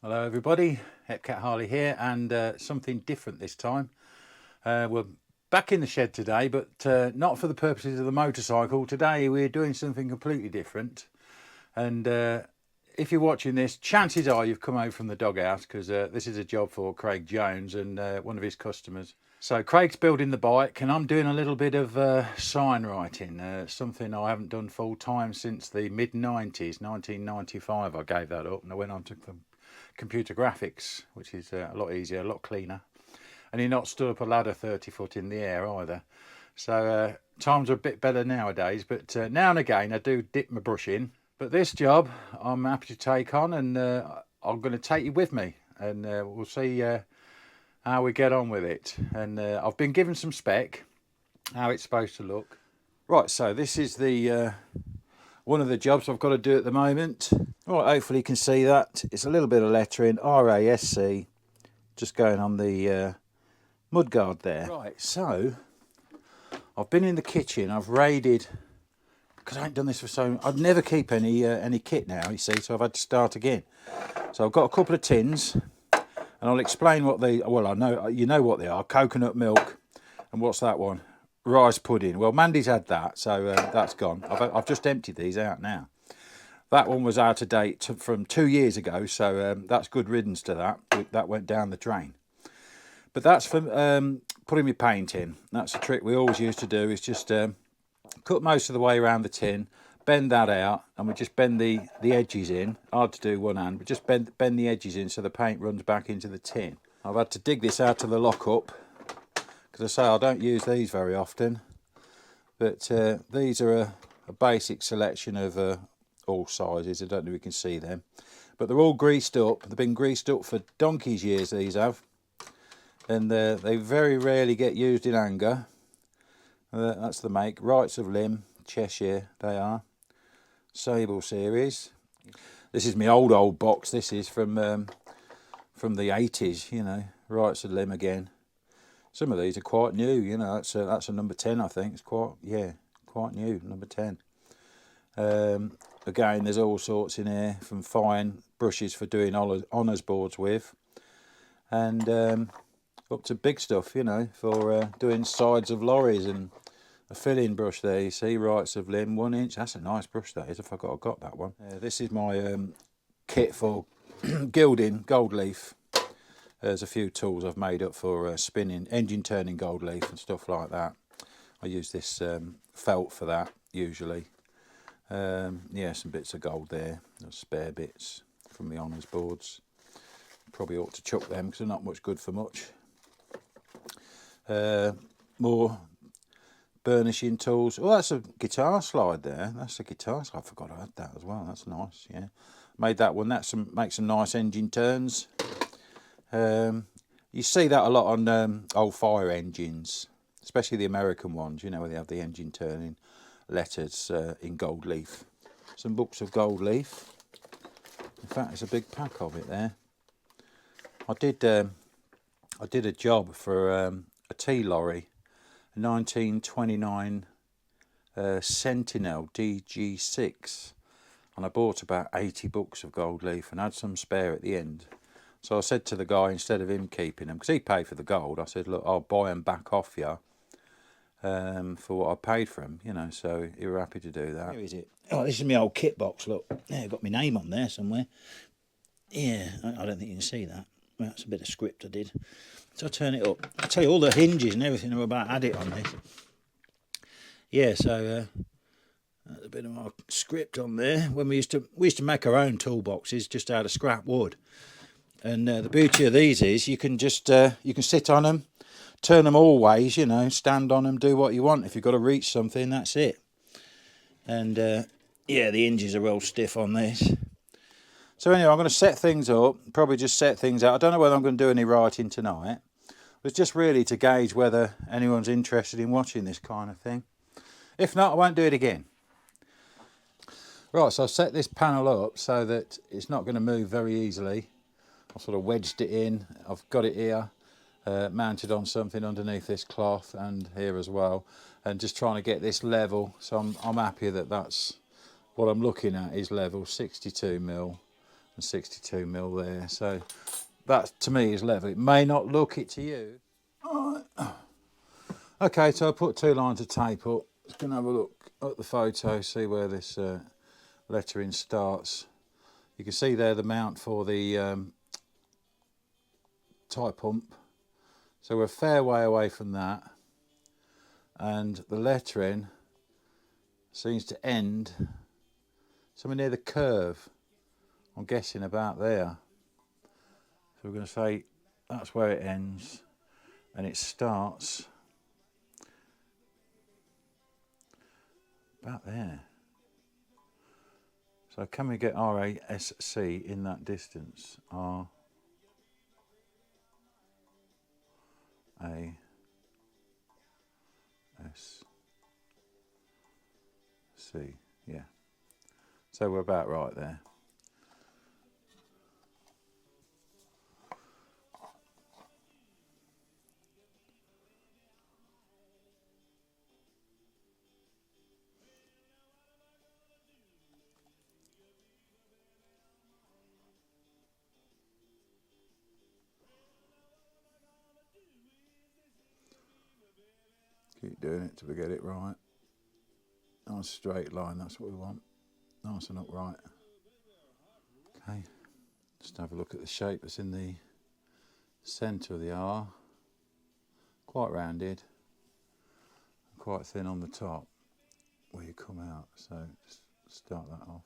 Hello everybody, Hepcat Harley here, and something different this time. We're back in the shed today, but not for the purposes of the motorcycle. Today we're doing something completely different, and if you're watching this, chances are you've come over from the Doghouse, because this is a job for Craig Jones and one of his customers. So Craig's building the bike and I'm doing a little bit of sign writing, something I haven't done full time since the mid-90s, 1995 I gave that up and I went on to computer graphics, which is a lot easier, a lot cleaner, and you're not stood up a ladder 30 foot in the air either. So times are a bit better nowadays, but now and again I do dip my brush in. But this job I'm happy to take on, and I'm going to take you with me, and we'll see how we get on with it. And I've been given some spec how it's supposed to look. Right, so this is the one of the jobs I've got to do at the moment. Right, hopefully you can see that. It's a little bit of lettering, RASC, just going on the mudguard there. Right, so I've been in the kitchen, I've raided, because I ain't done this for so long. I'd never keep any kit now, you see, so I've had to start again. So I've got a couple of tins, and I'll explain what they, well, I know, you know what they are, coconut milk, and what's that one? Rice pudding. Well, Mandy's had that, so that's gone. I've just emptied these out now. That one was out of date from 2 years ago, so that's good riddance to that. That went down the drain. But that's for putting my paint in. That's a trick we always used to do, is just cut most of the way around the tin, bend that out, and we just bend the edges in. Hard to do one hand, but just bend the edges in so the paint runs back into the tin. I've had to dig this out of the lockup, because I say I don't use these very often, but these are a basic selection of all sizes. I don't know if you can see them, but they're all greased up. They've been greased up for donkey's years, these have, and they very rarely get used in anger. That's the make. Rights of Limb, Cheshire, they are. Sable series. This is my old box. This is from the 80s, you know. Rights of Limb again. Some of these are quite new, you know. That's a number 10, I think. It's quite new, number 10. Again, there's all sorts in here, from fine brushes for doing honours boards with, and up to big stuff, you know, for doing sides of lorries, and a filling brush there, you see, Rights of Limb, 1 inch. That's a nice brush, that is. I forgot I got that one. This is my kit for gilding gold leaf. There's a few tools I've made up for spinning, engine turning gold leaf and stuff like that. I use this felt for that usually. Yeah, some bits of gold there, those spare bits from the honours boards. Probably ought to chuck them because they're not much good for much. More burnishing tools. Oh, that's a guitar slide there. That's a guitar slide. I forgot I had that as well. That's nice, yeah. Made that one. Makes some nice engine turns. You see that a lot on old fire engines, especially the American ones, you know, where they have the engine turning letters in gold leaf. Some books of gold leaf. In fact, there's a big pack of it there. I did a job for a tea lorry, a 1929 Sentinel DG6, and I bought about 80 books of gold leaf and had some spare at the end. So I said to the guy, instead of him keeping them, because he paid for the gold, I said, look, I'll buy them back off you for what I paid for them, you know, so he was happy to do that. Here is it. Oh, this is my old kit box, look. Yeah, got my name on there somewhere. Yeah, I don't think you can see that. Well, that's a bit of script I did. So I turn it up. I tell you, all the hinges and everything are about had it on this. Yeah, so that's a bit of my script on there. When we used to make our own toolboxes just out of scrap wood. And the beauty of these is you can just you can sit on them, turn them all ways, you know, stand on them, do what you want. If you've got to reach something, that's it. And yeah, the hinges are real stiff on this. So anyway, I'm going to set things up, probably just set things out. I don't know whether I'm going to do any writing tonight. It's just really to gauge whether anyone's interested in watching this kind of thing. If not, I won't do it again. Right, so I've set this panel up so that it's not going to move very easily. I've sort of wedged it in. I've got it here, mounted on something underneath this cloth and here as well, and just trying to get this level. So I'm happy that that's what I'm looking at, is level 62mm and 62mm there. So that to me is level. It may not look it to you. Okay, so I put 2 lines of tape up. Just going to have a look at the photo, see where this lettering starts. You can see there the mount for the tie pump. So we're a fair way away from that. And the lettering seems to end somewhere near the curve. I'm guessing about there. So we're going to say that's where it ends, and it starts about there. So can we get RASC in that distance? RASC. Yeah. So we're about right there. Keep doing it till we get it right. Nice straight line, that's what we want. Nice and upright. Okay, just have a look at the shape that's in the centre of the R. Quite rounded, quite thin on the top where you come out. So just start that off.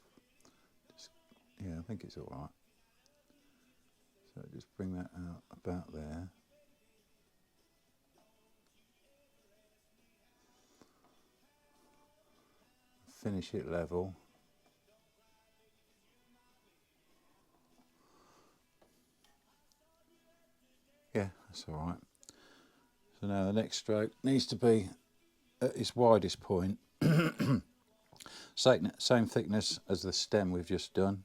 Yeah, I think it's all right. So just bring that out about there. Finish it level. Yeah, that's all right. So now the next stroke needs to be at its widest point. Same thickness as the stem we've just done.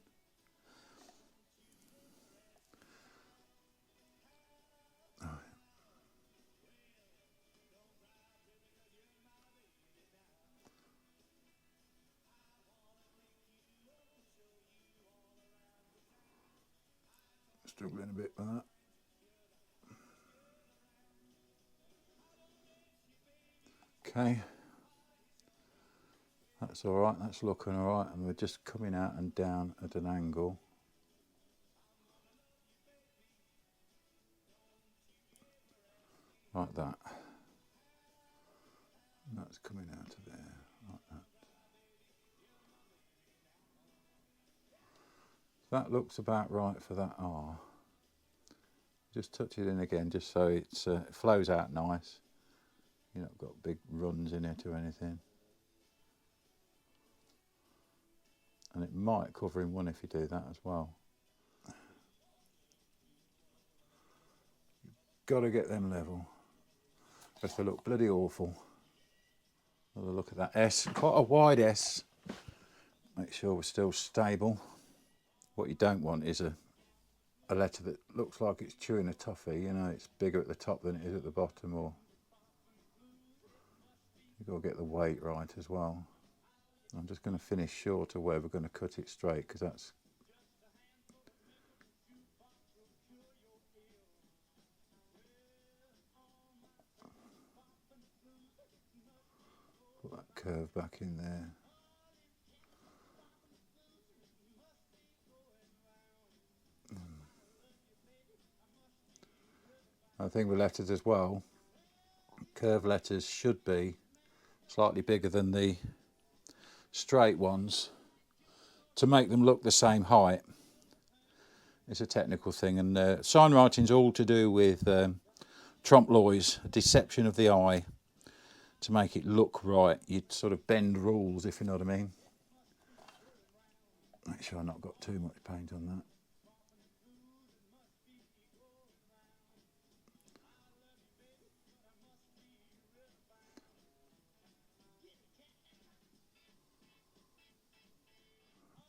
Struggling a bit with that. Okay, that's all right, that's looking all right, and we're just coming out and down at an angle. Like that. And that's coming out of there, like that. That looks about right for that R. Just touch it in again, just so it flows out nice. You've not got big runs in it or anything. And it might cover in one if you do that as well. You've got to get them level. Because they look bloody awful. Another look at that S, quite a wide S. Make sure we're still stable. What you don't want is a letter that looks like it's chewing a toffee, you know, it's bigger at the top than it is at the bottom, or you've got to get the weight right as well. I'm just going to finish short of where we're going to cut it straight, because that's put that curve back in there. I think with letters as well, curved letters should be slightly bigger than the straight ones to make them look the same height. It's a technical thing, and signwriting's all to do with trompe l'oeil, deception of the eye, to make it look right. You'd sort of bend rules, if you know what I mean. Make sure I've not got too much paint on that.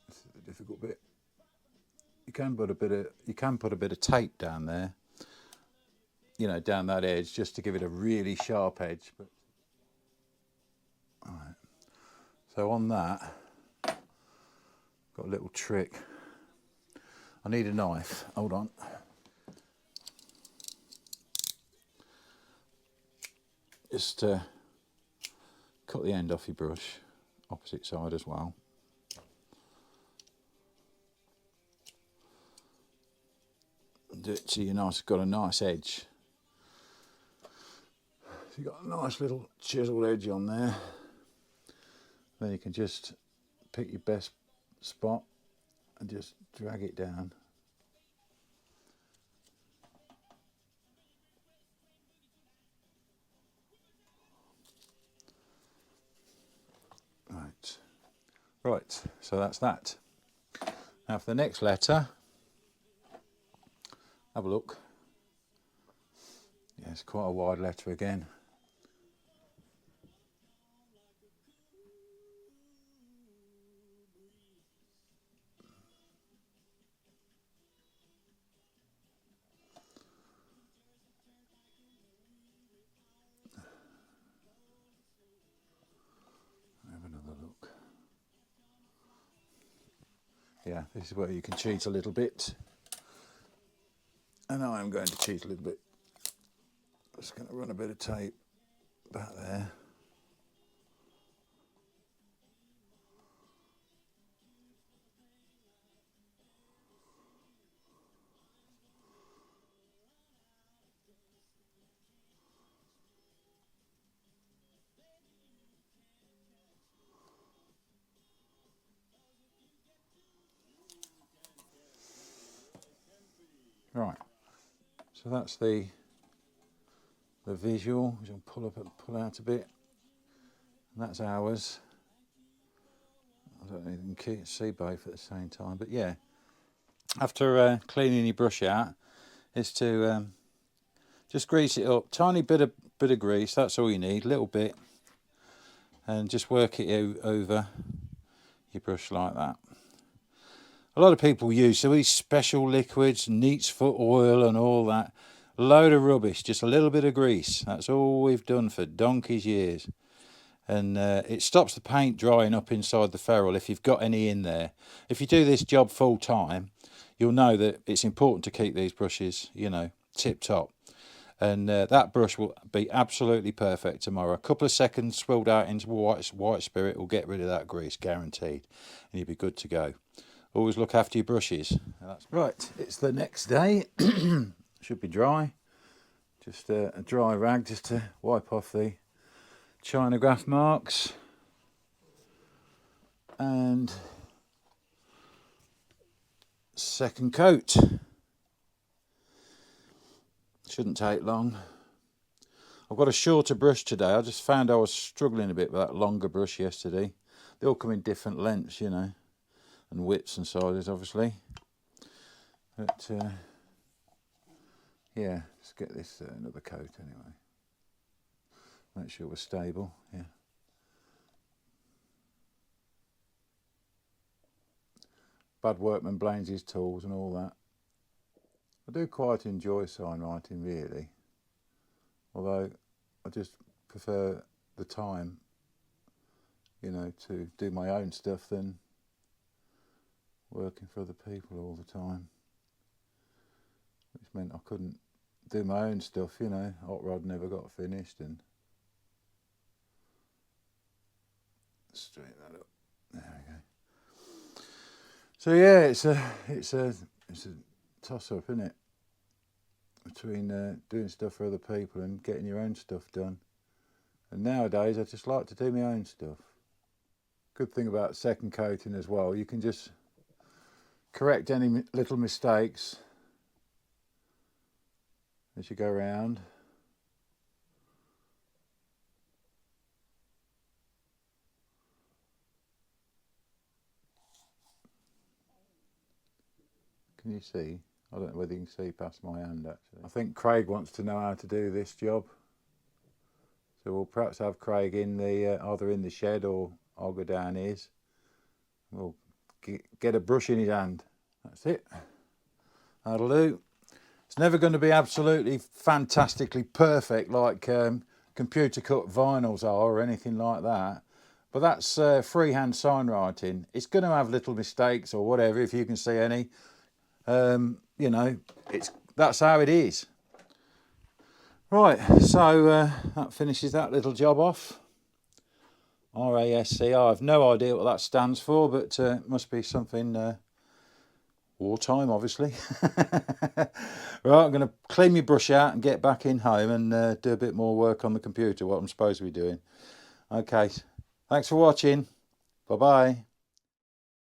This is the difficult bit. You can put a bit of tape down there, you know, down that edge, just to give it a really sharp edge. But all right. So on that, got a little trick. I need a knife. Hold on. Just cut the end off your brush, opposite side as well. Do it so you've got a nice edge. So you've got a nice little chiseled edge on there. Then you can just pick your best spot and just drag it down. Right, so that's that. Now for the next letter, have a look. Yeah, it's quite a wide letter again. Have another look. Yeah, this is where you can cheat a little bit. And I'm going to cheat a little bit. Just going to run a bit of tape back there. Right, so that's the visual. Which I'll pull up and pull out a bit. And that's ours. I don't know if you can see both at the same time, but yeah. After cleaning your brush out, is to just grease it up. Tiny bit of grease. That's all you need. A little bit, and just work it over your brush like that. A lot of people use these special liquids, neat's foot oil and all that. Load of rubbish, just a little bit of grease. That's all we've done for donkey's years. And it stops the paint drying up inside the ferrule if you've got any in there. If you do this job full time, you'll know that it's important to keep these brushes, you know, tip top. And that brush will be absolutely perfect tomorrow. A couple of seconds swilled out into white spirit will get rid of that grease, guaranteed. And you'll be good to go. Always look after your brushes. Right, it's the next day. Should be dry. Just a dry rag just to wipe off the Chinograph marks. And second coat. Shouldn't take long. I've got a shorter brush today. I just found I was struggling a bit with that longer brush yesterday. They all come in different lengths, you know, and widths and sizes, obviously. But yeah, just get this another coat anyway. Make sure we're stable. Yeah. Bad workman blames his tools and all that. I do quite enjoy signwriting, really. Although I just prefer the time, you know, to do my own stuff than working for other people all the time. Which meant I couldn't do my own stuff, you know. Hot Rod never got finished, and straighten that up. There we go. So yeah, it's a toss-up, isn't it? Between doing stuff for other people and getting your own stuff done. And nowadays, I just like to do my own stuff. Good thing about second coating as well, you can just correct any little mistakes as you go around. Can you see? I don't know whether you can see past my hand actually. I think Craig wants to know how to do this job. So we'll perhaps have Craig in the either in the shed, or I'll go down his. We'll get a brush in his hand. That's it. That'll do. It's never going to be absolutely fantastically perfect like computer cut vinyls are or anything like that. But that's freehand signwriting. It's going to have little mistakes or whatever, if you can see any. You know, that's how it is. Right, so that finishes that little job off. RASC, I have no idea what that stands for, but it must be something wartime, obviously. Right, I'm going to clean my brush out and get back in home and do a bit more work on the computer, what I'm supposed to be doing. Okay, thanks for watching. Bye-bye.